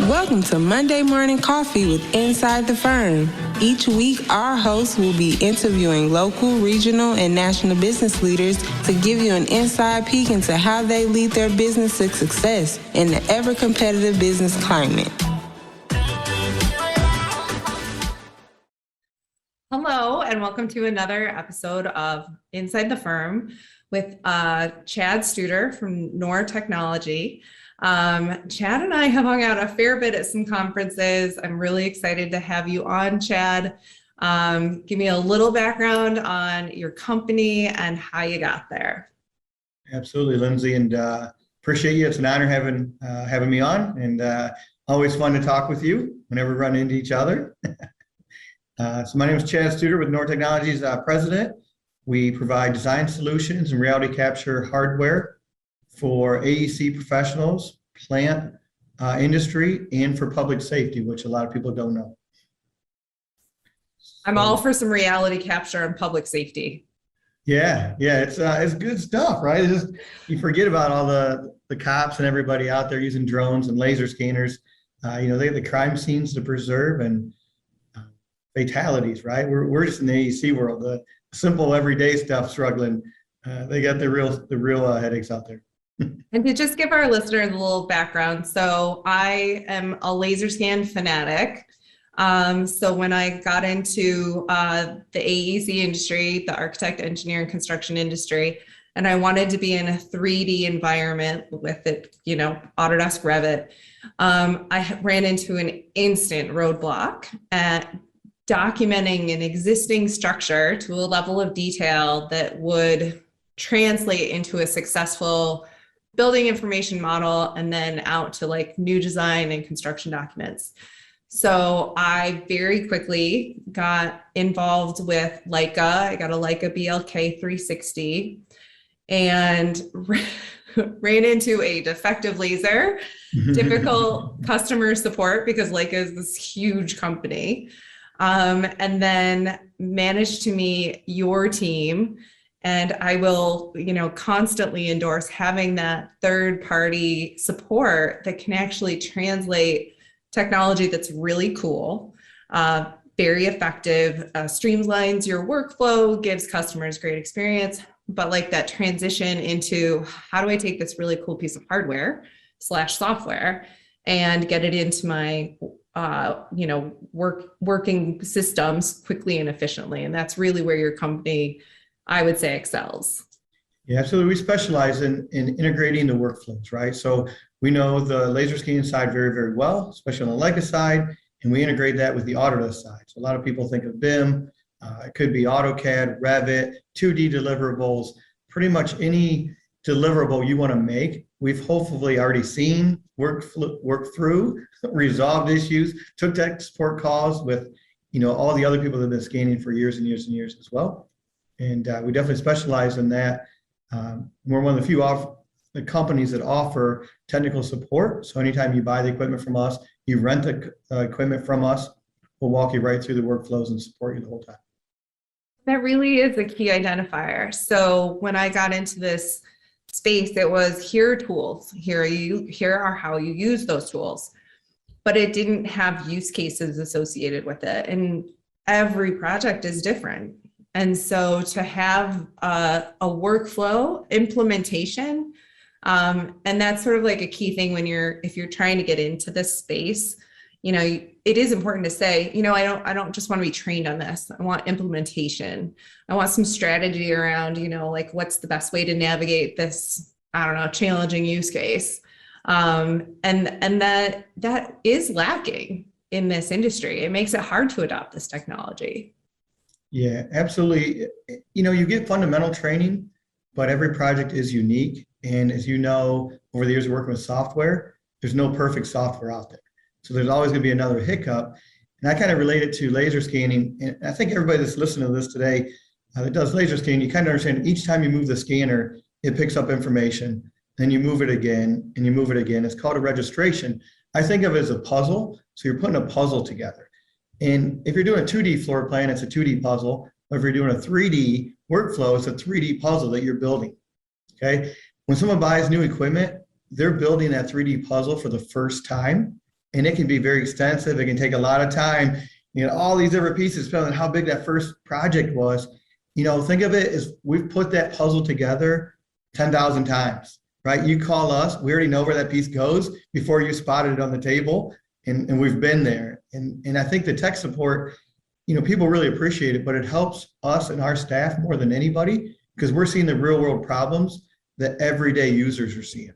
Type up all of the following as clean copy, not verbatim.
Welcome to Monday Morning Coffee with Inside the Firm. Each week, our hosts will be interviewing local, regional, and national business leaders to give you an inside peek into how they lead their business to success in the ever-competitive business climate. Hello, and welcome to another episode of Inside the Firm with Chad Studer from NOAR Technology. Chad and I have hung out a fair bit at some conferences. I'm really excited to have you on, Chad. Give me a little background on your company and how you got there. Absolutely, Lindsay, and appreciate you. It's an honor having me on, and always fun to talk with you whenever we run into each other. So my name is Chad Studer with NOAR Technologies, president. We provide design solutions and reality capture hardware for AEC professionals, plant industry, and for public safety, which a lot of people don't know. I'm all for some reality capture and public safety. Yeah, it's good stuff, right? It's just, you forget about all the cops and everybody out there using drones and laser scanners. They have the crime scenes to preserve and fatalities, right? We're just in the AEC world, the simple everyday stuff struggling. They got the real headaches out there. And to just give our listeners a little background, so I am a laser scan fanatic. So when I got into the AEC industry, the architect, engineer, and construction industry, and I wanted to be in a 3D environment with it, Autodesk Revit, I ran into an instant roadblock at documenting an existing structure to a level of detail that would translate into a successful building information model and then out to like new design and construction documents. So I very quickly got involved with Leica. I got a Leica BLK 360 and ran into a defective laser, typical customer support because Leica is this huge company. And then managed to meet your team. And I will, constantly endorse having that third-party support that can actually translate technology that's really cool, very effective, streamlines your workflow, gives customers great experience, but like that transition into how do I take this really cool piece of hardware / software and get it into my working systems quickly and efficiently. And that's really where your company, I would say, excels. Yeah, absolutely. We specialize in integrating the workflows, right? So we know the laser scanning side very, very well, especially on the Leica side, and we integrate that with the Autodesk side. So a lot of people think of BIM, it could be AutoCAD, Revit, 2D deliverables, pretty much any deliverable you want to make. We've hopefully already seen, worked through, resolved issues, took tech support calls with, all the other people that have been scanning for years and years and years as well. And we definitely specialize in that. We're one of the few the companies that offer technical support. So anytime you buy the equipment from us, you rent the equipment from us, we'll walk you right through the workflows and support you the whole time. That really is a key identifier. So when I got into this space, it was here are tools, here are how you use those tools, but it didn't have use cases associated with it. And every project is different. And so to have a workflow implementation, and that's sort of like a key thing if you're trying to get into this space, it is important to say, I don't just want to be trained on this. I want implementation. I want some strategy around, like what's the best way to navigate this, challenging use case. And that is lacking in this industry. It makes it hard to adopt this technology. Yeah, absolutely. You get fundamental training, but every project is unique. And as you know, over the years of working with software, there's no perfect software out there. So there's always going to be another hiccup. And I kind of relate it to laser scanning. And I think everybody that's listening to this today that does laser scanning, you kind of understand each time you move the scanner, it picks up information. Then you move it again and you move it again. It's called a registration. I think of it as a puzzle. So you're putting a puzzle together. And if you're doing a 2D floor plan, it's a 2D puzzle. Or if you're doing a 3D workflow, it's a 3D puzzle that you're building, okay? When someone buys new equipment, they're building that 3D puzzle for the first time. and it can be very extensive. It can take a lot of time. All these different pieces, depending on how big that first project was. Think of it as we've put that puzzle together 10,000 times, right? You call us, we already know where that piece goes before you spotted it on the table, and we've been there. And I think the tech support, people really appreciate it, but it helps us and our staff more than anybody because we're seeing the real world problems that everyday users are seeing.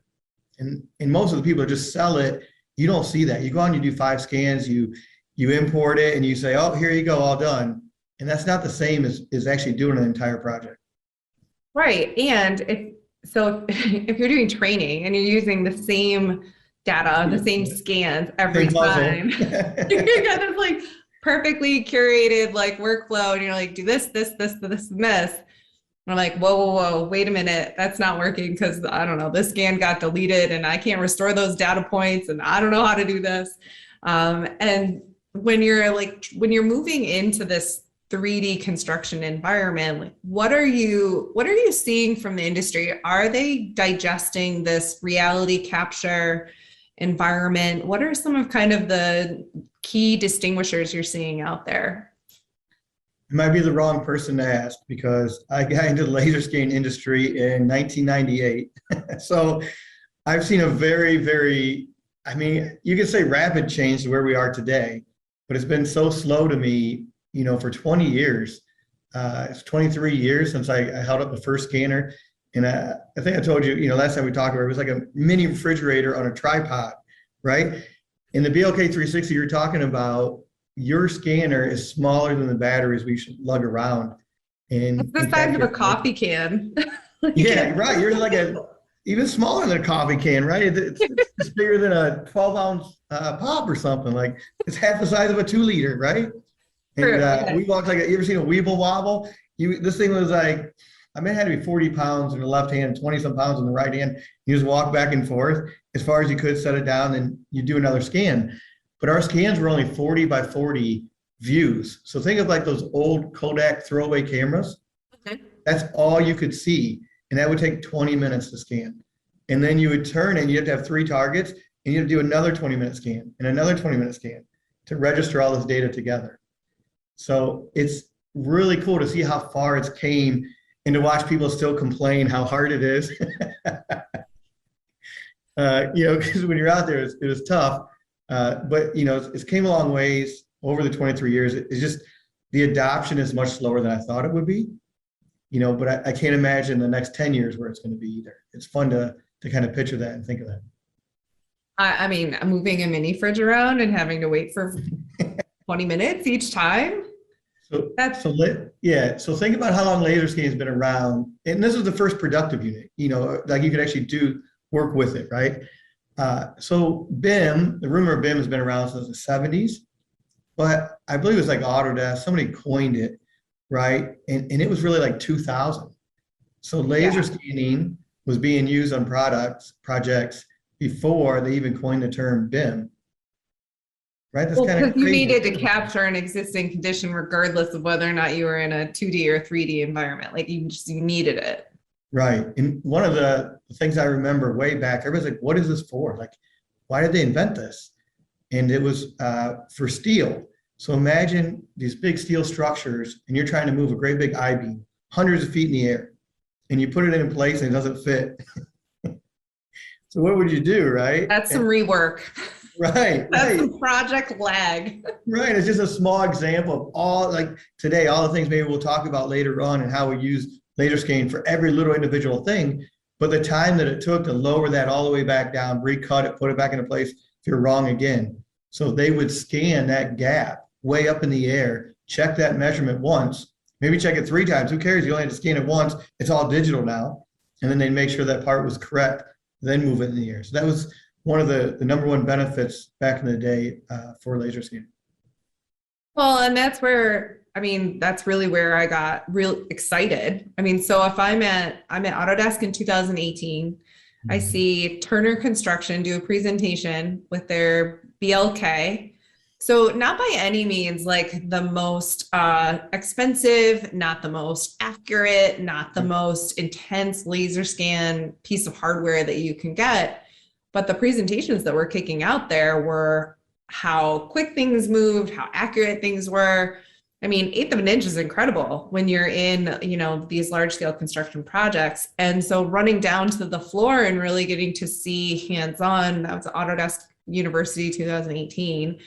And most of the people that just sell it, you don't see that. You go on, you do 5 scans, you import it, and you say, oh, here you go, all done. And that's not the same as actually doing an entire project. Right. And if you're doing training and you're using the same data, the same scans every time, you got this like perfectly curated like workflow, and you're like, do this, this, this, this, and this. I'm like, whoa, wait a minute. That's not working because I don't know, this scan got deleted and I can't restore those data points and I don't know how to do this. And when you're moving into this 3D construction environment, like, what are you seeing from the industry? Are they digesting this reality capture environment? What are some of kind of the key distinguishers you're seeing out there? You might be the wrong person to ask because I got into the laser scanning industry in 1998. So I've seen a very, very, you could say rapid change to where we are today, but it's been so slow to me, for 20 years. It's 23 years since I held up the first scanner. And I think I told you, last time we talked about it was like a mini refrigerator on a tripod, right? In the BLK 360 you're talking about, your scanner is smaller than the batteries we should lug around. And it's the size of a coffee can. Yeah, right. You're like even smaller than a coffee can, right? It's bigger than a 12-ounce pop or something. Like it's half the size of a 2-liter, right? And we walked you ever seen a Weeble Wobble? This thing was like, it had to be 40 pounds in the left hand, 20 some pounds in the right hand. You just walk back and forth as far as you could, set it down, then you do another scan. But our scans were only 40 by 40 views. So think of like those old Kodak throwaway cameras. Okay. That's all you could see. And that would take 20 minutes to scan. And then you would turn and you have to have 3 targets and you have to do another 20-minute scan and another 20-minute scan to register all this data together. So it's really cool to see how far it's came and to watch people still complain how hard it is. Because when you're out there, it was tough. But it's came a long ways over the 23 years. It's just the adoption is much slower than I thought it would be, but I can't imagine the next 10 years where it's going to be either. It's fun to kind of picture that and think of that. Moving a mini fridge around and having to wait for 20 minutes each time. So think about how long laser scanning has been around. And this is the first productive unit, like you could actually do work with it, right? So BIM, the rumor of BIM has been around since the 70s, but I believe it was like Autodesk, somebody coined it, right? And it was really like 2000. So laser scanning was being used on projects before they even coined the term BIM, right? That's kind of because you needed to capture an existing condition regardless of whether or not you were in a 2D or 3D environment. Like you needed it. Right. And one of the things I remember way back, everybody's like, what is this for? Like, why did they invent this? And it was for steel. So imagine these big steel structures and you're trying to move a great big I-beam, hundreds of feet in the air, and you put it in place and it doesn't fit. So what would you do, right? That's some rework. Right. That's some project lag. Right. It's just a small example of all the things maybe we'll talk about later on and how we use laser scanning for every little individual thing, but the time that it took to lower that all the way back down, recut it, put it back into place if you're wrong again. So they would scan that gap way up in the air, check that measurement once, maybe check it 3 times. Who cares? You only have to scan it once. It's all digital now. And then they'd make sure that part was correct, then move it in the air. So that was one of the number one benefits back in the day for laser scanning. Well, and that's really where I got real excited. So if I'm at Autodesk in 2018, I see Turner Construction do a presentation with their BLK. So not by any means like the most expensive, not the most accurate, not the most intense laser scan piece of hardware that you can get. But the presentations that were kicking out there were how quick things moved, how accurate things were. I mean, eighth of an inch is incredible when you're in, these large scale construction projects. And so running down to the floor and really getting to see hands-on, that was Autodesk University 2018,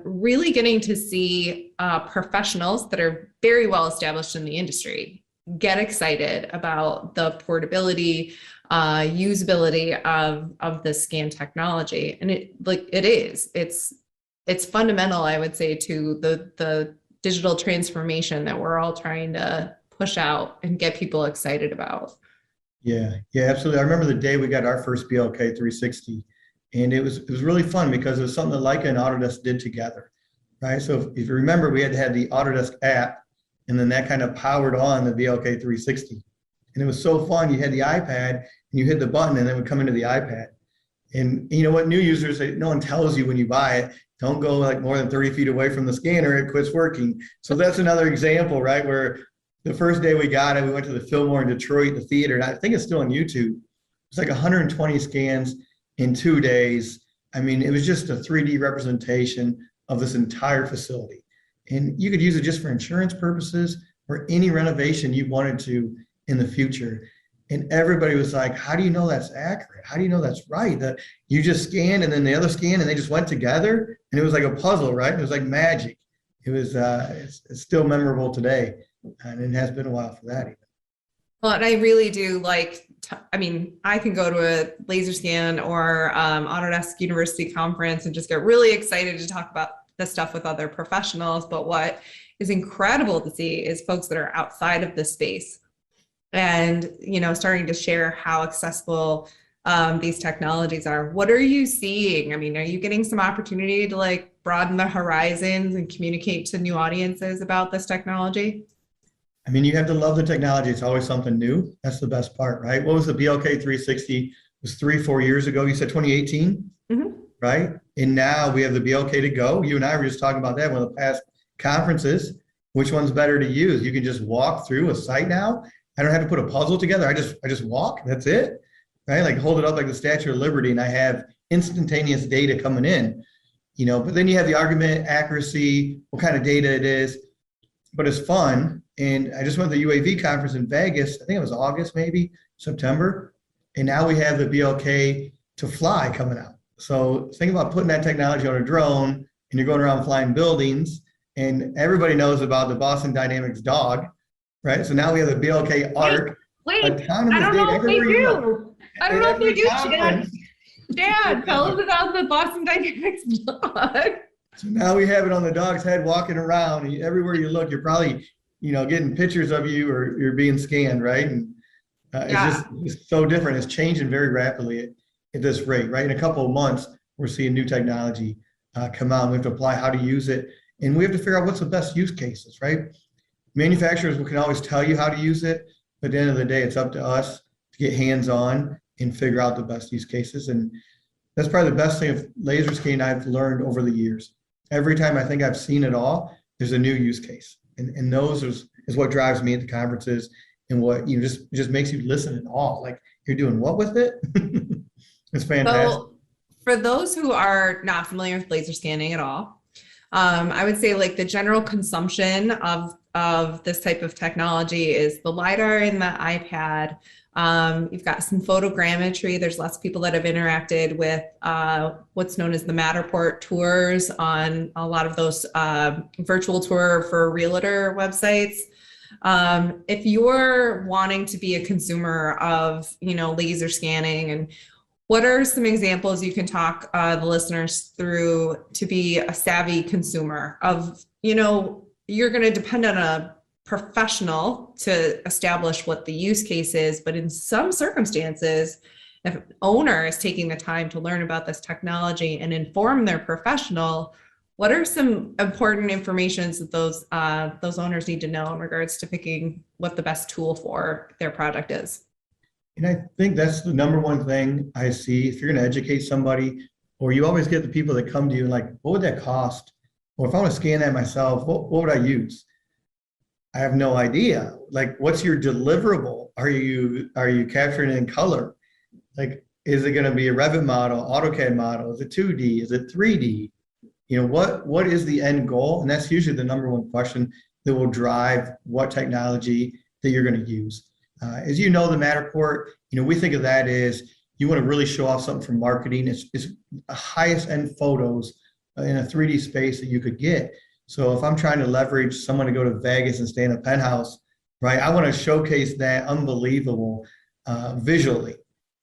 really getting to see professionals that are very well established in the industry get excited about the portability, usability of the scan technology. And it's fundamental, I would say, to the digital transformation that we're all trying to push out and get people excited about. Yeah, absolutely. I remember the day we got our first BLK 360, and it was really fun because it was something that Leica and Autodesk did together, right? So if you remember, we had to have the Autodesk app, and then that kind of powered on the BLK 360. And it was so fun. You had the iPad, and you hit the button, and it would come into the iPad. And you know what, new users, no one tells you when you buy it, don't go like more than 30 feet away from the scanner, it quits working. So that's another example, right? Where the first day we got it, we went to the Fillmore in Detroit, the theater, and I think it's still on YouTube. It's like 120 scans in 2 days. I mean, it was just a 3D representation of this entire facility. And you could use it just for insurance purposes or any renovation you wanted to in the future. And everybody was like, how do you know that's accurate? How do you know that's right? That you just scanned and then the other scan and they just went together, and it was like a puzzle, right? It was like magic. It was, it's still memorable today, and it has been a while for that even. Well, and I really do like, I can go to a laser scan or Autodesk University conference and just get really excited to talk about this stuff with other professionals. But what is incredible to see is folks that are outside of this space and, starting to share how accessible these technologies are. What are you seeing? I mean, are you getting some opportunity to like broaden the horizons and communicate to new audiences about this technology? I mean, you have to love the technology. It's always something new. That's the best part, right? What was the BLK 360? It was 3-4 years ago. You said 2018, right? And now we have the BLK to go. You and I were just talking about that one of the past conferences. Which one's better to use? You can just walk through a site now. I don't have to put a puzzle together. I just walk. That's it, right? Like hold it up like the Statue of Liberty, and I have instantaneous data coming in. But then you have the argument, accuracy, what kind of data it is. But it's fun. And I just went to the UAV conference in Vegas. I think it was August, maybe September. And now we have the BLK to fly coming out. So think about putting that technology on a drone, and you're going around flying buildings. And everybody knows about the Boston Dynamics dog, right? So now we have the BLK Arc. Wait, I don't know if they do. I don't know if they do, Dad, tell us about the Boston Dynamics dog. So now we have it on the dog's head walking around. And everywhere you look, you're probably, getting pictures of you or you're being scanned, right? And it's so different. It's changing very rapidly at this rate, right? In a couple of months, we're seeing new technology come out. We have to apply how to use it. And we have to figure out what's the best use cases, right? Manufacturers can always tell you how to use it, but at the end of the day, it's up to us to get hands-on and figure out the best use cases. And that's probably the best thing of laser scanning I've learned over the years. Every time I think I've seen it all, there's a new use case. And those is what drives me at the conferences, and what just makes you listen in awe. Like, you're doing what with it? It's fantastic. So for those who are not familiar with laser scanning at all, I would say like the general consumption of this type of technology is the LiDAR and the iPad. You've got some photogrammetry. There's lots of people that have interacted with what's known as the Matterport tours on a lot of those virtual tour for realtor websites. If you're wanting to be a consumer of, laser scanning, and what are some examples you can talk the listeners through to be a savvy consumer of, you're going to depend on a professional to establish what the use case is, but in some circumstances, if an owner is taking the time to learn about this technology and inform their professional, what are some important informations that those owners need to know in regards to picking what the best tool for their project is? And I think that's the number one thing I see. If you're going to educate somebody, or you always get the people that come to you and like, what would that cost? Or if I want to scan that myself, what would I use? I have no idea. Like, what's your deliverable? Are you capturing it in color? Like, is it going to be a Revit model, AutoCAD model? Is it 2D? Is it 3D? what is the end goal? And that's usually the number one question that will drive what technology that you're going to use. As you know, the Matterport, we think of that as you want to really show off something from marketing. It's the highest end photos in a 3D space that you could get. So if I'm trying to leverage someone to go to Vegas and stay in a penthouse, right, I want to showcase that unbelievable visually.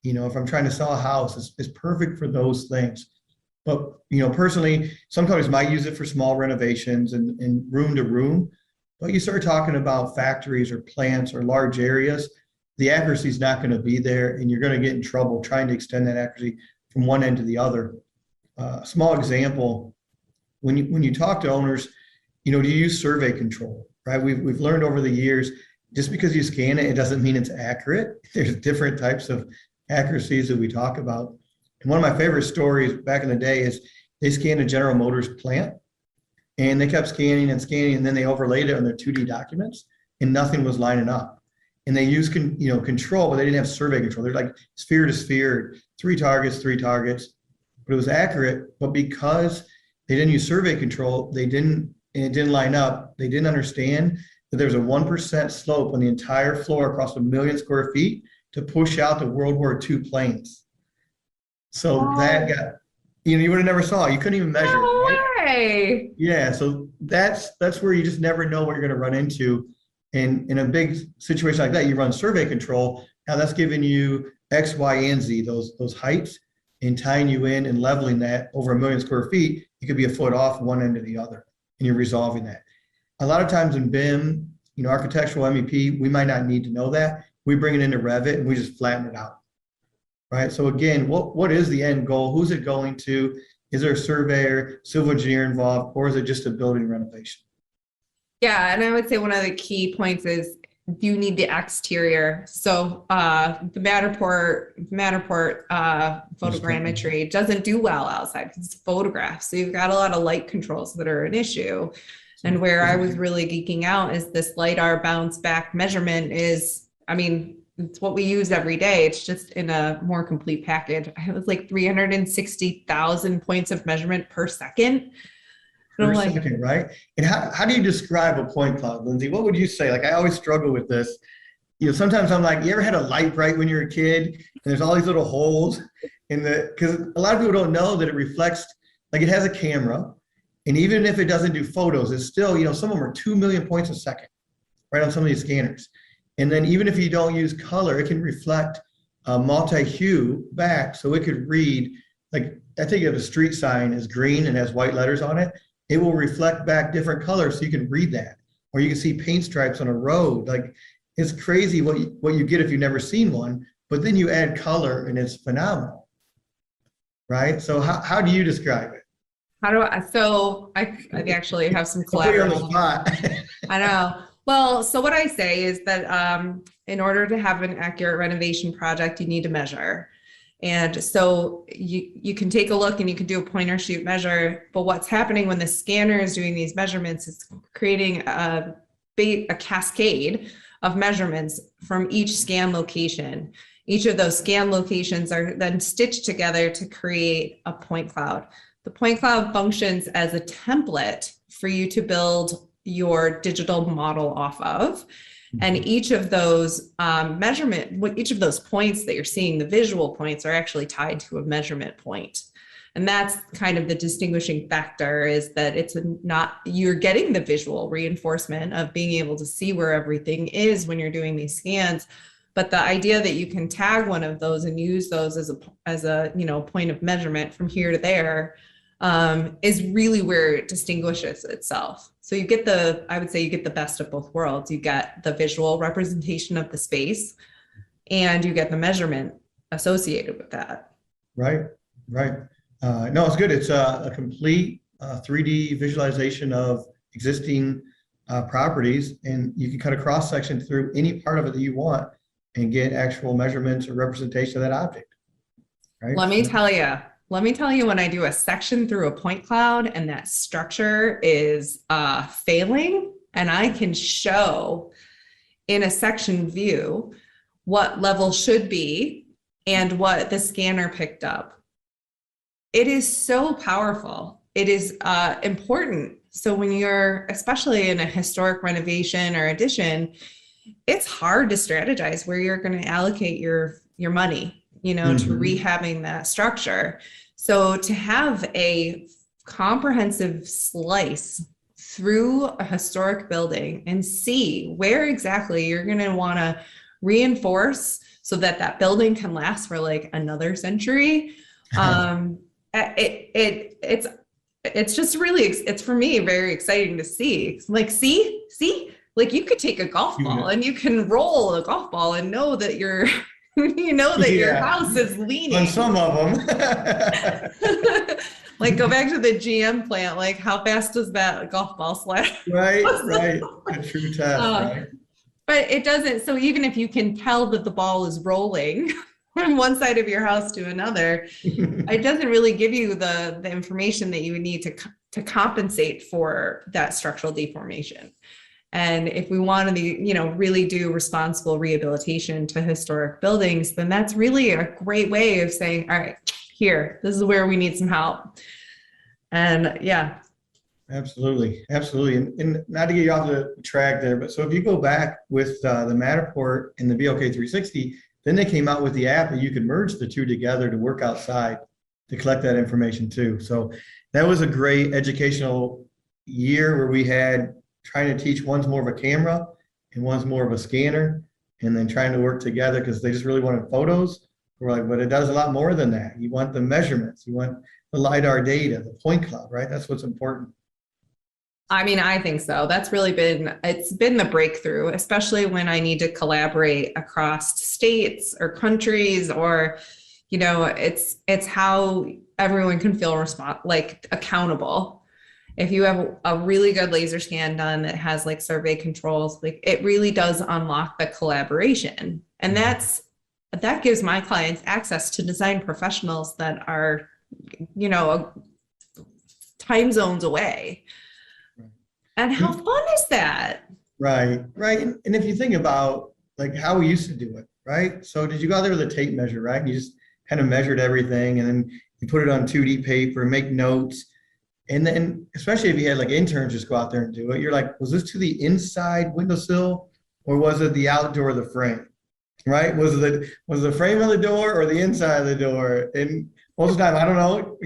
If I'm trying to sell a house, it's perfect for those things. But, personally, some companies might use it for small renovations and room to room. But you start talking about factories or plants or large areas, the accuracy is not going to be there, and you're going to get in trouble trying to extend that accuracy from one end to the other. Small example, when you talk to owners, do you use survey control, right? We've learned over the years, just because you scan it, it doesn't mean it's accurate. There's different types of accuracies that we talk about. And one of my favorite stories back in the day is they scanned a General Motors plant, and they kept scanning and scanning, and then they overlaid it on their 2D documents, and nothing was lining up. And they used control, but they didn't have survey control. They're like sphere to sphere, three targets, but it was accurate. But because they didn't use survey control, it didn't line up. They didn't understand that there's a 1% slope on the entire floor across 1 million square feet to push out the World War II planes. So that got, you would have never saw it. You couldn't even measure it. Right? Yeah. So that's where you just never know what you're going to run into. And in a big situation like that, you run survey control. Now that's giving you X, Y, and Z, those heights, and tying you in and leveling that over 1 million square feet. You could be a foot off one end to the other, and you're resolving that. A lot of times in BIM, architectural MEP, we might not need to know that. We bring it into Revit and we just flatten it out. Right. So again, what is the end goal? Who's it going to? Is there a surveyor, civil engineer involved, or is it just a building renovation? Yeah, and I would say one of the key points is you need the exterior. So the Matterport photogrammetry doesn't do well outside because it's photographs. So you've got a lot of light controls that are an issue. And where I was really geeking out is this LiDAR bounce back measurement is, it's what we use every day. It's just in a more complete package. It was like 360,000 points of measurement per second. Per second, right? And how do you describe a point cloud, Lindsay? What would you say? Like, I always struggle with this. Sometimes I'm like, you ever had a light bright when you're a kid and there's all these little holes because a lot of people don't know that it reflects, like it has a camera. And even if it doesn't do photos, it's still, some of them are 2 million points a second, right, on some of these scanners. And then even if you don't use color, it can reflect multi-hue back. So it could read, like, I think if a street sign is green and has white letters on it, it will reflect back different colors so you can read that. Or you can see paint stripes on a road. Like, it's crazy what you get if you've never seen one, but then you add color and it's phenomenal, right? So how do you describe it? I actually have some collateral. On the spot. I know. Well, so what I say is that in order to have an accurate renovation project, you need to measure. And so you can take a look and you can do a point or shoot measure, but what's happening when the scanner is doing these measurements is creating a cascade of measurements from each scan location. Each of those scan locations are then stitched together to create a point cloud. The point cloud functions as a template for you to build your digital model off of. And each of those each of those points that you're seeing, the visual points, are actually tied to a measurement point. And that's kind of the distinguishing factor, is that you're getting the visual reinforcement of being able to see where everything is when you're doing these scans. But the idea that you can tag one of those and use those as a point of measurement from here to there is really where it distinguishes itself. So I would say you get the best of both worlds. You get the visual representation of the space and you get the measurement associated with that. Right. No, it's good. It's a complete 3D visualization of existing properties, and you can cut a cross section through any part of it that you want and get actual measurements or representation of that object. Right. Let me tell you, when I do a section through a point cloud and that structure is failing, and I can show in a section view what level should be and what the scanner picked up. It is so powerful. it is important. So when you're, especially in a historic renovation or addition, it's hard to strategize where you're going to allocate your money, to rehabbing that structure. So to have a comprehensive slice through a historic building and see where exactly you're going to want to reinforce so that that building can last for like another century. It's just really, it's for me very exciting to see. Like, see, like you could take a golf ball and you can roll a golf ball and know that your house is leaning. On some of them. Like go back to the GM plant, like how fast does that golf ball slide? Right. A true test, right? But it doesn't, so even if you can tell that the ball is rolling from one side of your house to another, it doesn't really give you the information that you would need to compensate for that structural deformation. And if we want to, really do responsible rehabilitation to historic buildings, then that's really a great way of saying, all right, this is where we need some help. And yeah. Absolutely. And not to get you off the track there, but so if you go back with the Matterport and the BLK 360, then they came out with the app and you could merge the two together to work outside to collect that information too. So that was a great educational year where we had trying to teach, one's more of a camera and one's more of a scanner, and then trying to work together because they just really wanted photos. We're like, but it does a lot more than that. You want the measurements, you want the LiDAR data, the point cloud, right? That's what's important. I mean, I think so. That's really it's been the breakthrough, especially when I need to collaborate across states or countries, or, it's how everyone can feel accountable. If you have a really good laser scan done that has like survey controls, like it really does unlock the collaboration. And that gives my clients access to design professionals that are, time zones away. And how fun is that? Right. And if you think about like how we used to do it, right? So did you go out there with a tape measure, right? And you just kind of measured everything and then you put it on 2D paper, make notes. And then, especially if you had like interns just go out there and do it, you're like, was this to the inside windowsill or was it the outdoor of the frame, right? Was the frame of the door or the inside of the door? And most of the time, I don't know,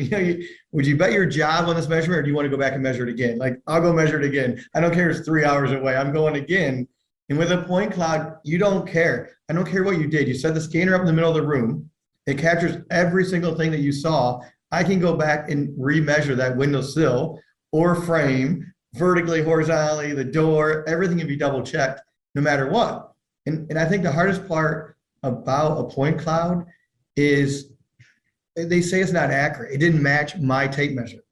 would you bet your job on this measurement or do you want to go back and measure it again? Like, I'll go measure it again. I don't care if it's 3 hours away. I'm going again. And with a point cloud, you don't care. I don't care what you did. You set the scanner up in the middle of the room. It captures every single thing that you saw. I can go back and remeasure that windowsill or frame vertically, horizontally, the door, everything can be double checked no matter what. And I think the hardest part about a point cloud is they say it's not accurate. It didn't match my tape measure.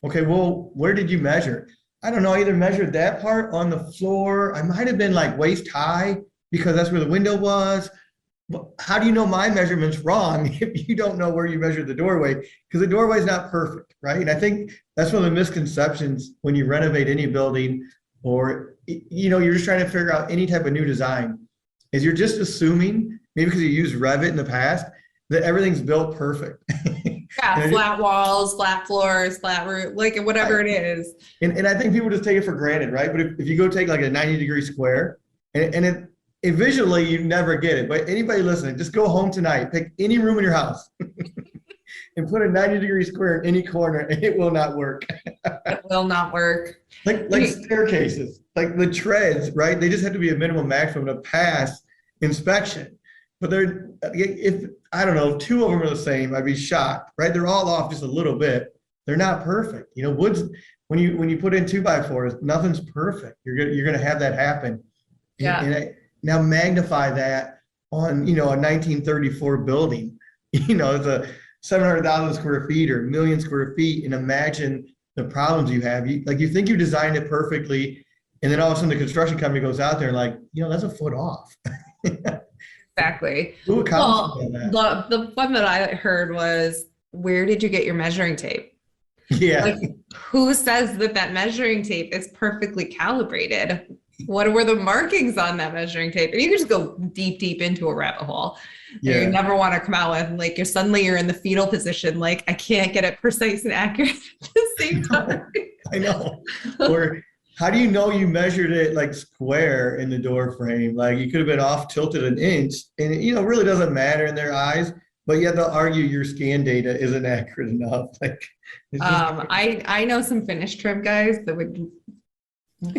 Okay, well, where did you measure? I don't know, I either measured that part on the floor. I might have been like waist high because that's where the window was. But how do you know my measurement's wrong if you don't know where you measured the doorway? Because the doorway is not perfect, right? And I think that's one of the misconceptions when you renovate any building or, you're just trying to figure out any type of new design is you're just assuming, maybe because you used Revit in the past, that everything's built perfect. Yeah, flat walls, flat floors, flat roof, like whatever it is. And I think people just take it for granted, right? But if you go take like a 90-degree square, and it visually you never get it. But anybody listening, just go home tonight, pick any room in your house, and put a 90-degree square in any corner, and it will not work. It will not work. Like staircases, like the treads, right? They just have to be a minimum maximum to pass inspection. But if I don't know, if two of them are the same, I'd be shocked, right? They're all off just a little bit. They're not perfect. Woods, when you put in 2x4s, nothing's perfect. You're gonna have that happen. Yeah. And now magnify that on a 1934 building. It's a 700,000 square feet or 1 million square feet, and imagine the problems you have. You think you designed it perfectly, and then all of a sudden the construction company goes out there and like, that's a foot off. Exactly. Well, the one that I heard was, where did you get your measuring tape? Yeah. Like, who says that measuring tape is perfectly calibrated? What were the markings on that measuring tape? And you can just go deep into a rabbit hole. Yeah. You never want to come out with like you're in the fetal position. Like I can't get it precise and accurate at the same time. I know. Or how do you know you measured it like square in the door frame? Like you could have been off tilted an inch, and it, really doesn't matter in their eyes, but yet they'll argue your scan data isn't accurate enough. Like it's just I know some finish trim guys that would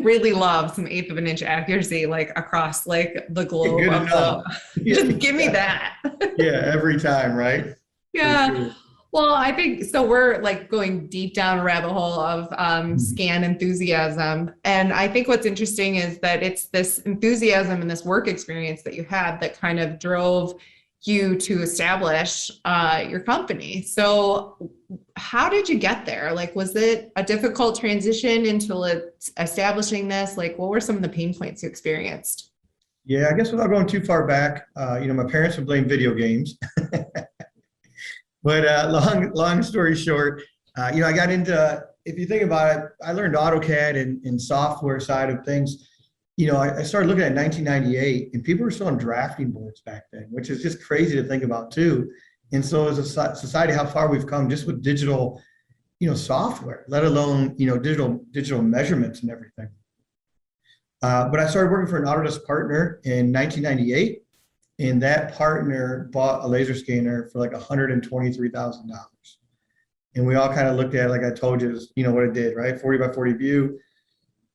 really love some 1/8 of an inch accuracy, like across like the globe good of enough. just give me that. Yeah, every time, right? Yeah. Sure. Well, I think so. We're like going deep down a rabbit hole of scan enthusiasm. And I think what's interesting is that it's this enthusiasm and this work experience that you had that kind of drove you to establish your company. So how did you get there? Like, was it a difficult transition into establishing this? Like, what were some of the pain points you experienced? Yeah, I guess without going too far back, my parents would blame video games. But long story short, I got into, if you think about it, I learned AutoCAD and software side of things. I started looking at 1998, and people were still on drafting boards back then, which is just crazy to think about too. And so as a society, how far we've come just with digital, software, let alone, digital measurements and everything. But I started working for an Autodesk partner in 1998. And that partner bought a laser scanner for like $123,000. And we all kind of looked at it, like I told you, what it did, right? 40 by 40 view.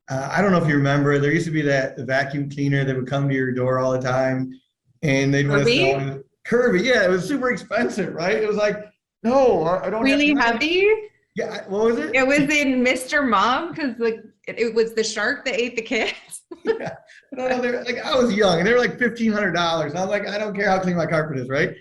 I don't know if you remember, there used to be that vacuum cleaner that would come to your door all the time. And they'd want to sell Kirby. Yeah, it was super expensive, right? It was like, no, I don't really heavy. Yeah, what was it? It was in Mr. Mom, because it was the shark that ate the kids. Yeah. I was young, and they were like $1,500. And I'm like, I don't care how clean my carpet is, right?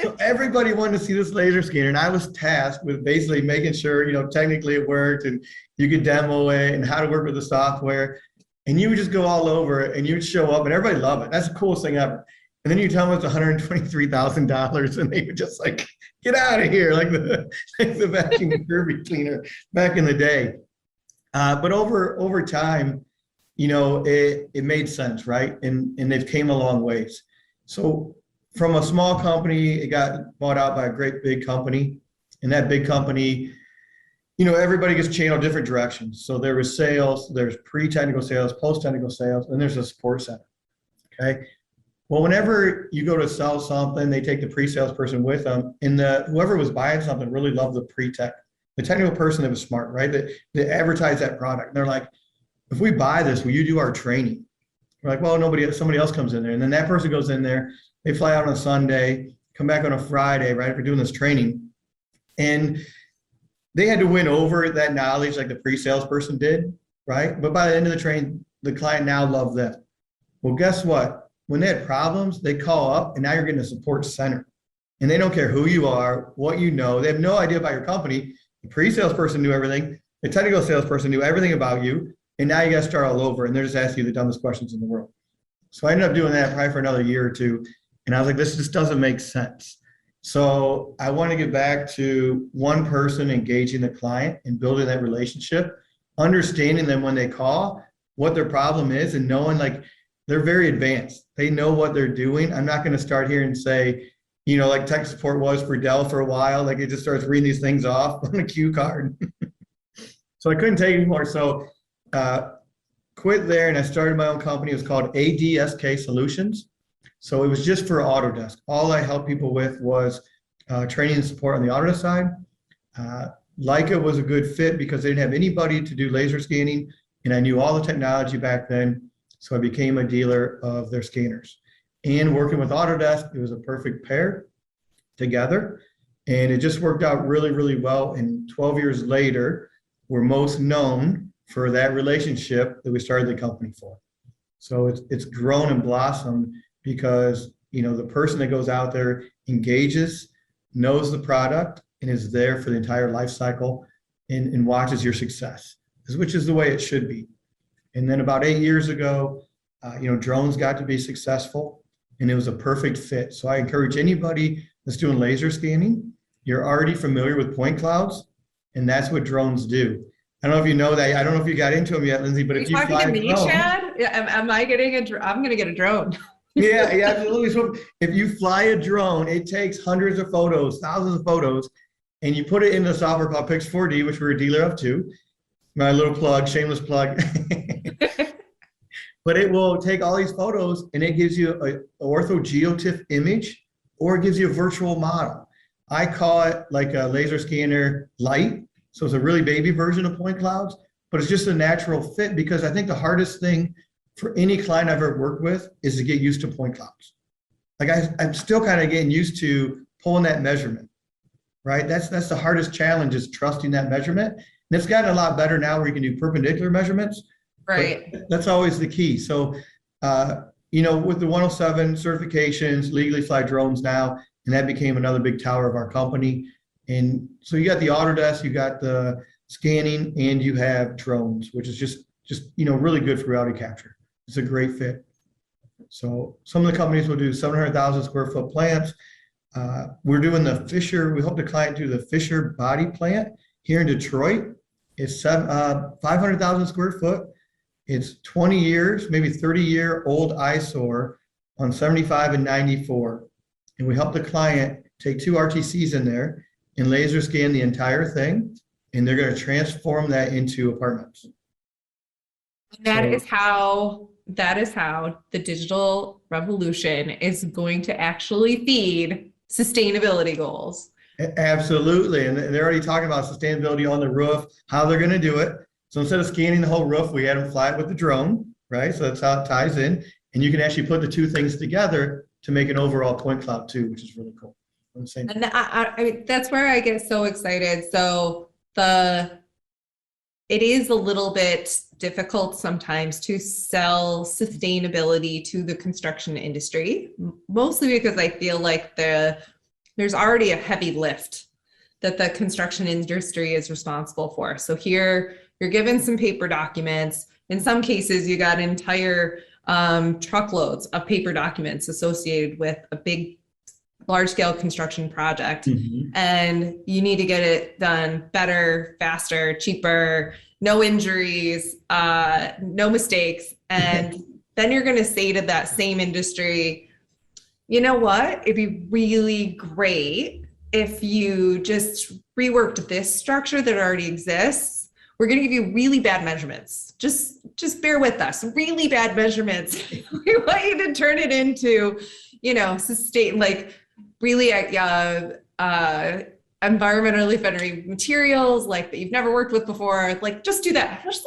So everybody wanted to see this laser scanner, and I was tasked with basically making sure, technically it worked, and you could demo it, and how to work with the software. And you would just go all over it, and you'd show up, and everybody loved it. That's the coolest thing ever. And then you tell them it's $123,000, and they would just like, get out of here, like the vacuum Kirby cleaner back in the day. But over time, it made sense, right? And they've came a long ways. So from a small company, it got bought out by a great big company. And that big company, everybody gets channeled different directions. So there was sales, there's pre-technical sales, post-technical sales, and there's a support center, okay? Well, whenever you go to sell something, they take the pre-sales person with them, and whoever was buying something really loved the pre-tech. The technical person that was smart, right? They advertised that product. And they're like, if we buy this, will you do our training? We're like, well, somebody else comes in there. And then that person goes in there, they fly out on a Sunday, come back on a Friday, right? We're doing this training. And they had to win over that knowledge like the pre-sales person did, right? But by the end of the training, the client now loved them. Well, guess what? When they had problems, they call up, and now you're getting a support center. And they don't care who you are, what you know. They have no idea about your company. The pre-sales person knew everything. The technical salesperson knew everything about you. And now you got to start all over, and they're just asking you the dumbest questions in the world. So I ended up doing that probably for another year or two. And I was like, this just doesn't make sense. So I want to get back to one person engaging the client and building that relationship, understanding them when they call, what their problem is, and knowing like they're very advanced. They know what they're doing. I'm not going to start here and say, like tech support was for Dell for a while, like it just starts reading these things off on a cue card. So I couldn't take anymore. So quit there, and I started my own company. It was called ADSK Solutions. So it was just for Autodesk. All I helped people with was training and support on the Autodesk side. Leica was a good fit because they didn't have anybody to do laser scanning, and I knew all the technology back then. So I became a dealer of their scanners. And working with Autodesk, it was a perfect pair together. And it just worked out really, really well. And 12 years later, we're most known for that relationship that we started the company for. So it's grown and blossomed because, the person that goes out there engages, knows the product, and is there for the entire life cycle and watches your success, which is the way it should be. And then about 8 years ago, drones got to be successful, and it was a perfect fit. So I encourage anybody that's doing laser scanning, you're already familiar with point clouds, and that's what drones do. I don't know if you know that. I don't know if you got into them yet, Lindsay, but if you fly a drone, Chad? Am I getting I'm going to get a drone. Yeah, yeah, absolutely. So if you fly a drone, it takes hundreds of photos, thousands of photos, and you put it in the software called Pix4D, which we're a dealer of too. My little plug, shameless plug. But it will take all these photos and it gives you an ortho-geotiff image, or it gives you a virtual model. I call it like a laser scanner light. So it's a really baby version of point clouds, but it's just a natural fit, because I think the hardest thing for any client I've ever worked with is to get used to point clouds. Like I'm still kind of getting used to pulling that measurement, right? That's the hardest challenge, is trusting that measurement. And it's gotten a lot better now where you can do perpendicular measurements. Right. That's always the key. So, with the 107 certifications, legally fly drones now, and that became another big tower of our company. And so you got the Autodesk, you got the scanning, and you have drones, which is just really good for reality capture. It's a great fit. So some of the companies will do 700,000 square foot plants. We're doing the Fisher. We hope the client do the Fisher body plant here in Detroit. It's 500,000 square foot. It's 20 years, maybe 30-year-old eyesore on 75 and 94. And we help the client take 2 RTCs in there and laser scan the entire thing. And they're going to transform that into apartments. That is how the digital revolution is going to actually feed sustainability goals. Absolutely. And they're already talking about sustainability on the roof, how they're going to do it. So instead of scanning the whole roof, we had them fly it with the drone, right? So that's how it ties in. And you can actually put the two things together to make an overall point cloud too, which is really cool. And I mean, that's where I get so excited. So it is a little bit difficult sometimes to sell sustainability to the construction industry, mostly because I feel like there's already a heavy lift that the construction industry is responsible for. So here you're given some paper documents. In some cases, you got entire truckloads of paper documents associated with a big, large-scale construction project. Mm-hmm. And you need to get it done better, faster, cheaper, no injuries, no mistakes. And then you're going to say to that same industry, you know what? It'd be really great if you just reworked this structure that already exists. We're going to give you really bad measurements. Just bear with us. Really bad measurements. We want you to turn it into, sustain, like really environmentally friendly materials, like that you've never worked with before. Like, just do that. Just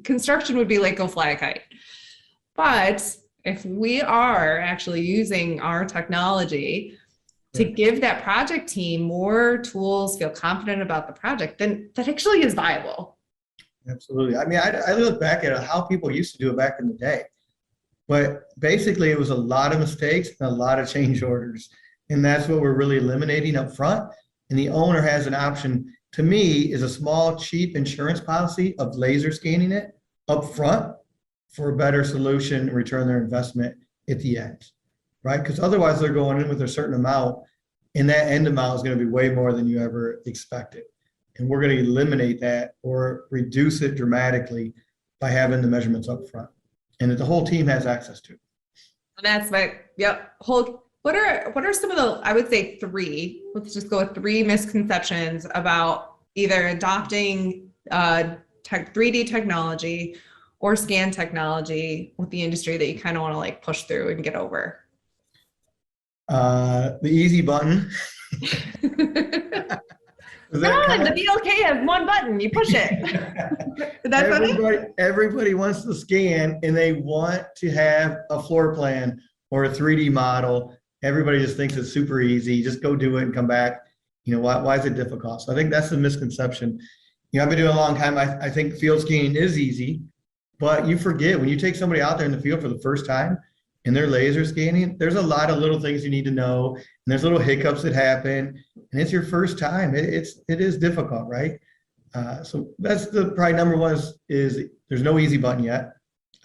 construction would be like, go fly a kite. But if we are actually using our technology to give that project team more tools, feel confident about the project, then that actually is viable. Absolutely. I mean, I look back at how people used to do it back in the day, but basically it was a lot of mistakes and a lot of change orders. And that's what we're really eliminating up front. And the owner has an option, to me, is a small, cheap insurance policy of laser scanning it up front for a better solution and return their investment at the end, right? Because otherwise they're going in with a certain amount, and that end amount is going to be way more than you ever expected. And we're going to eliminate that or reduce it dramatically by having the measurements up front, and that the whole team has access to. And that's what are some of the, I would say let's just go with 3 misconceptions about either adopting 3D technology or scan technology with the industry that you kind of want to like push through and get over? The easy button. The VLK has one button, you push it. Everybody wants to scan and they want to have a floor plan or a 3D model. Everybody just thinks it's super easy. Just go do it and come back. Why is it difficult? So I think that's the misconception. I've been doing a long time. I think field scanning is easy, but you forget when you take somebody out there in the field for the first time and they're laser scanning, there's a lot of little things you need to know. And there's little hiccups that happen, and it's your first time. It is difficult, right? So that's probably number one is there's no easy button yet.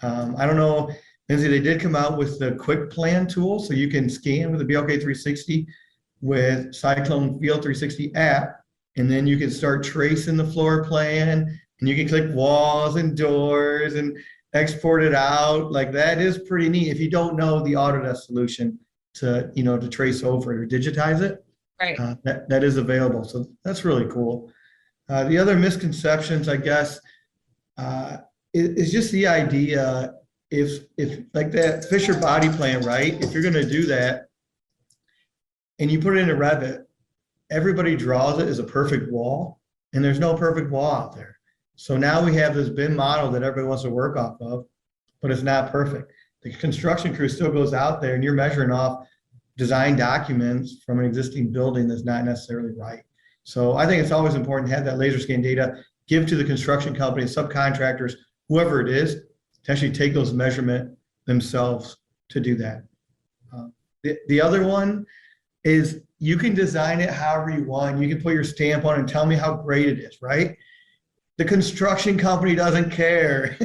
I don't know, Lindsay, they did come out with the quick plan tool. So you can scan with the BLK 360 with Cyclone Field 360 app, and then you can start tracing the floor plan, and you can click walls and doors, and export it out. Like that is pretty neat. If you don't know the Autodesk solution to, to trace over it or digitize it, Right. that is available. So that's really cool. The other misconceptions, I guess, is just the idea if like that Fisher body plan, right? If you're going to do that and you put it into Revit, everybody draws it as a perfect wall, and there's no perfect wall out there. So now we have this BIM model that everybody wants to work off of, but it's not perfect. The construction crew still goes out there and you're measuring off design documents from an existing building that's not necessarily right. So I think it's always important to have that laser scan data, give to the construction company, subcontractors, whoever it is, to actually take those measurements themselves to do that. The other one is you can design it however you want. You can put your stamp on it and tell me how great it is, right? The construction company doesn't care.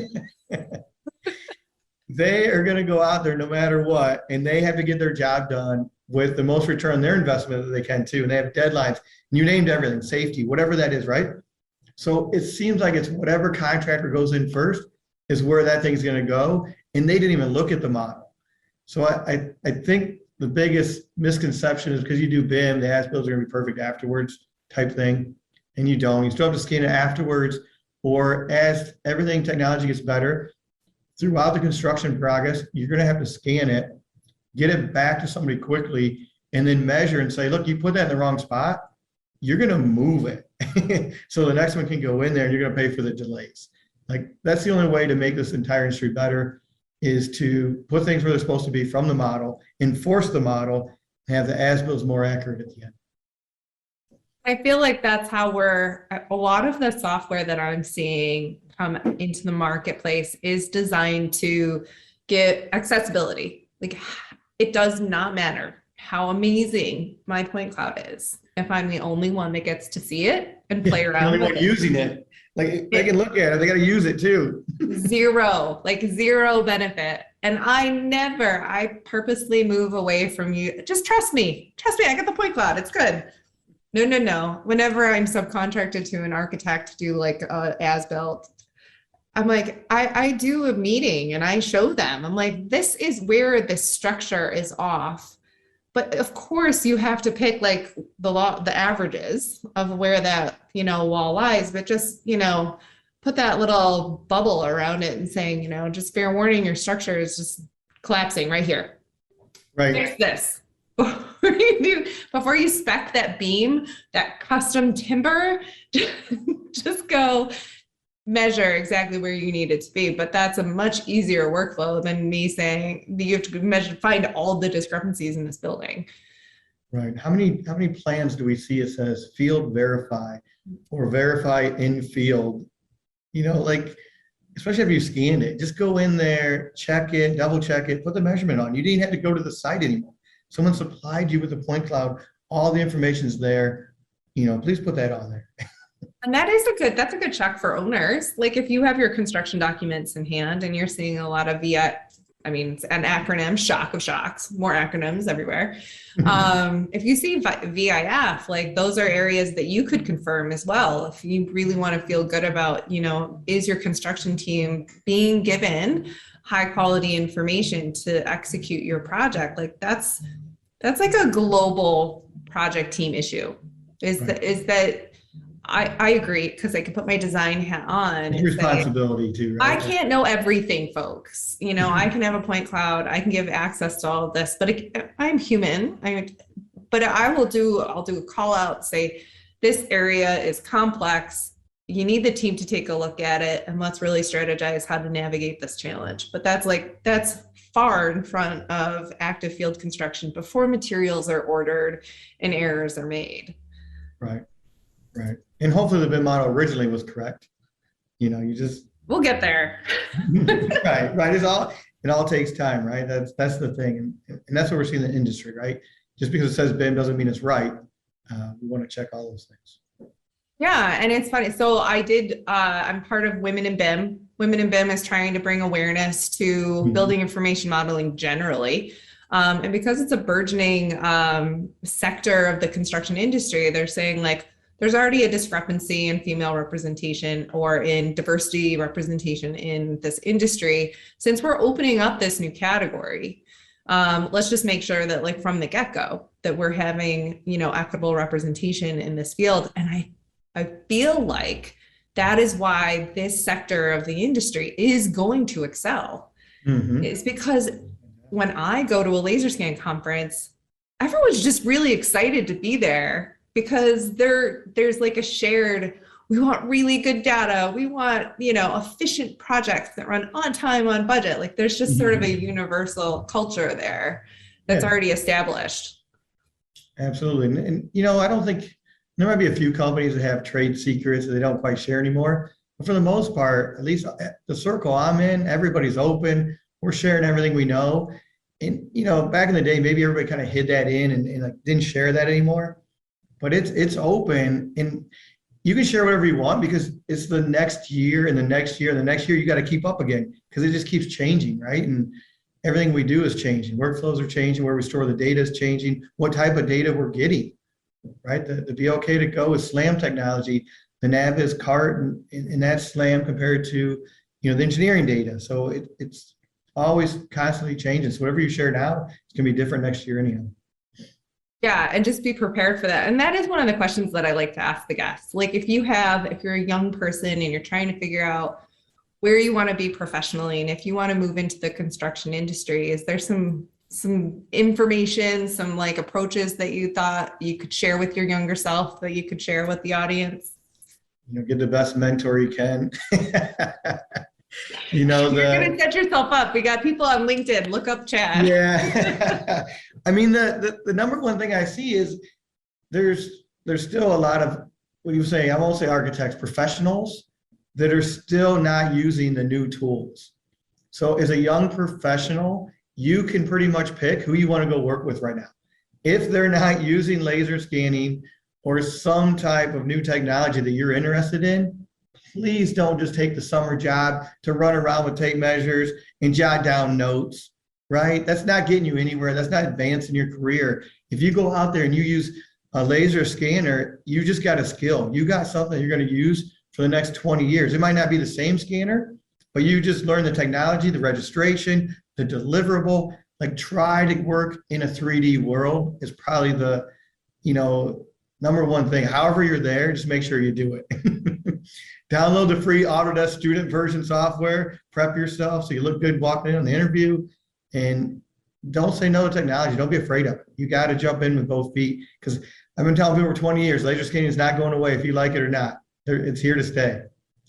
They are going to go out there no matter what, and they have to get their job done with the most return on their investment that they can too. And they have deadlines. And you named everything, safety, whatever that is, right? So it seems like it's whatever contractor goes in first is where that thing's going to go. And they didn't even look at the model. So I think the biggest misconception is because you do BIM, the as-bills are going to be perfect afterwards type thing. And you don't. You still have to scan it afterwards, or as everything technology gets better, throughout the construction progress, you're going to have to scan it, get it back to somebody quickly, and then measure and say, look, you put that in the wrong spot, you're going to move it. So the next one can go in there and you're going to pay for the delays. Like that's the only way to make this entire industry better, is to put things where they're supposed to be from the model, enforce the model, and have the as-bills more accurate at the end. I feel like that's how a lot of the software that I'm seeing come into the marketplace is designed to get accessibility. Like it does not matter how amazing my point cloud is if I'm the only one that gets to see it and play around with it. Using it. Like they can look at it, they got to use it too. Zero benefit. And I purposely move away from you. Just trust me, I got the point cloud. It's good. No. Whenever I'm subcontracted to an architect to do like as-built, I'm like, I do a meeting and I show them. I'm like, this is where the structure is off. But of course you have to pick like the averages of where that, wall lies, but just, put that little bubble around it and saying, just fair warning, your structure is just collapsing right here. Right. Fix this. Before you spec that beam, that custom timber, just go measure exactly where you need it to be. But that's a much easier workflow than me saying that you have to find all the discrepancies in this building. Right. How many plans do we see it says field verify or verify in field? Like, especially if you scanned it, just go in there, check it, double check it, put the measurement on. You didn't have to go to the site anymore. Someone supplied you with the point cloud. All the information's there. Please put that on there. And that's a good check for owners. Like if you have your construction documents in hand and you're seeing a lot of it's an acronym, shock of shocks, more acronyms everywhere. If you see VIF, like those are areas that you could confirm as well. If you really want to feel good about, is your construction team being given high quality information to execute your project? Like that's like a global project team issue. I agree, because I can put my design hat on. It's responsibility too, right? I can't know everything, folks. I can have a point cloud. I can give access to all of this, but I'm human. I'll do a call out, say, this area is complex. You need the team to take a look at it, and let's really strategize how to navigate this challenge. But that's far in front of active field construction before materials are ordered and errors are made. Right. And hopefully the BIM model originally was correct. We'll get there. Right. It all takes time, right? That's the thing. And that's what we're seeing in the industry, right? Just because it says BIM doesn't mean it's right. We want to check all those things. Yeah. And it's funny. So I'm part of Women in BIM. Women in BIM is trying to bring awareness to building information modeling generally. And because it's a burgeoning sector of the construction industry, they're saying like, there's already a discrepancy in female representation or in diversity representation in this industry. Since we're opening up this new category, let's just make sure that like from the get-go that we're having, equitable representation in this field. And I feel like that is why this sector of the industry is going to excel. It's because when I go to a laser scan conference, everyone's just really excited to be there because there's like a shared, we want really good data. We want, efficient projects that run on time, on budget. Like there's just sort of a universal culture there that's already established. Absolutely. And, I don't think there might be a few companies that have trade secrets that they don't quite share anymore. But for the most part, at least the circle I'm in, everybody's open. We're sharing everything we know. And, back in the day, maybe everybody kind of hid that in and like didn't share that anymore. But it's open, and you can share whatever you want because it's the next year and the next year and the next year. You got to keep up again because it just keeps changing, right? And everything we do is changing. Workflows are changing. Where we store the data is changing. What type of data we're getting, right? The BLK2GO is SLAM technology. The nav is CART, and that's SLAM compared to the engineering data. So it's always constantly changing. So whatever you share now, it's gonna be different next year anyhow. Yeah, and just be prepared for that. And that is one of the questions that I like to ask the guests. Like if you're a young person and you're trying to figure out where you want to be professionally, and if you want to move into the construction industry, is there some information, some like approaches that you thought you could share with your younger self that you could share with the audience? Get the best mentor you can. You're going to set yourself up. We got people on LinkedIn. Look up Chad. Yeah. I mean, the number one thing I see is there's still a lot of, what do you say? I won't say architects, professionals that are still not using the new tools. So as a young professional, you can pretty much pick who you want to go work with right now. If they're not using laser scanning or some type of new technology that you're interested in, please don't just take the summer job to run around with tape measures and jot down notes, right? That's not getting you anywhere. That's not advancing your career. If you go out there and you use a laser scanner, you just got a skill. You got something you're going to use for the next 20 years. It might not be the same scanner, but you just learn the technology, the registration, the deliverable. Like try to work in a 3D world is probably the, number one thing. However you're there, just make sure you do it. Download the free Autodesk student version software, prep yourself so you look good walking in on the interview, and don't say no to technology. Don't be afraid of it. You got to jump in with both feet, because I've been telling people for 20 years, laser scanning is not going away if you like it or not. It's here to stay,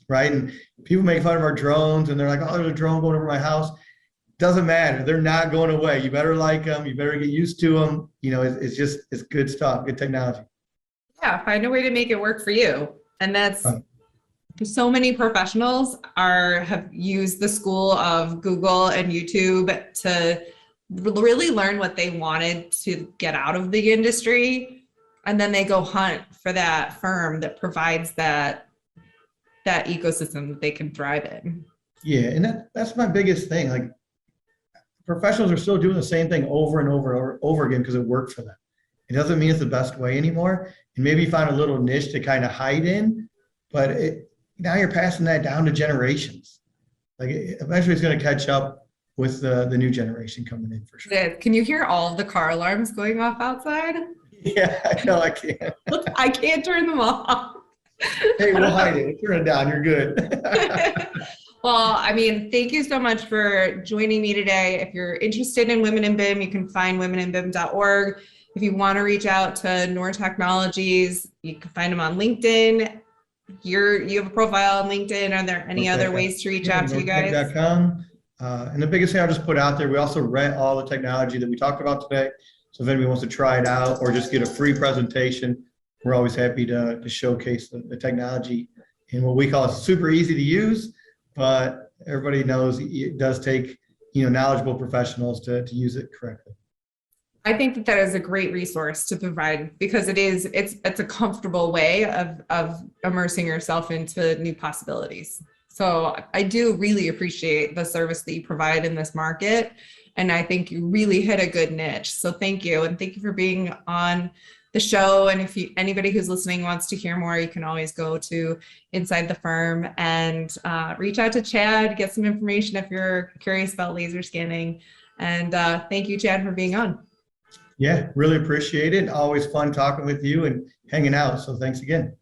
right? And people make fun of our drones and they're like, oh, there's a drone going over my house. Doesn't matter. They're not going away. You better like them. You better get used to them. It's good stuff, good technology. Yeah, find a way to make it work for you. And that's so many professionals have used the school of Google and YouTube to really learn what they wanted to get out of the industry. And then they go hunt for that firm that provides that ecosystem that they can thrive in. Yeah, and that's my biggest thing. Like professionals are still doing the same thing over and over again because it worked for them. It doesn't mean it's the best way anymore. And maybe you find a little niche to kind of hide in, but now you're passing that down to generations. Like eventually it's going to catch up with the new generation coming in for sure. Can you hear all of the car alarms going off outside? Yeah, I know I can. I can't turn them off. Hey, we'll hide it. Turn it down. You're good. Well, thank you so much for joining me today. If you're interested in Women in BIM, you can find womeninbim.org. If you want to reach out to NOAR Technologies, you can find them on LinkedIn. You have a profile on LinkedIn. Are there any other ways to reach out to you guys? NOARtech.com. And the biggest thing I'll just put out there, we also rent all the technology that we talked about today. So if anybody wants to try it out or just get a free presentation, we're always happy to showcase the technology in what we call super easy to use, but everybody knows it does take knowledgeable professionals to use it correctly. I think that is a great resource to provide because it's a comfortable way of immersing yourself into new possibilities. So I do really appreciate the service that you provide in this market. And I think you really hit a good niche. So thank you. And thank you for being on the show. And if anybody who's listening wants to hear more, you can always go to Inside the Firm and reach out to Chad, get some information if you're curious about laser scanning. And thank you, Chad, for being on. Yeah, really appreciate it. Always fun talking with you and hanging out. So thanks again.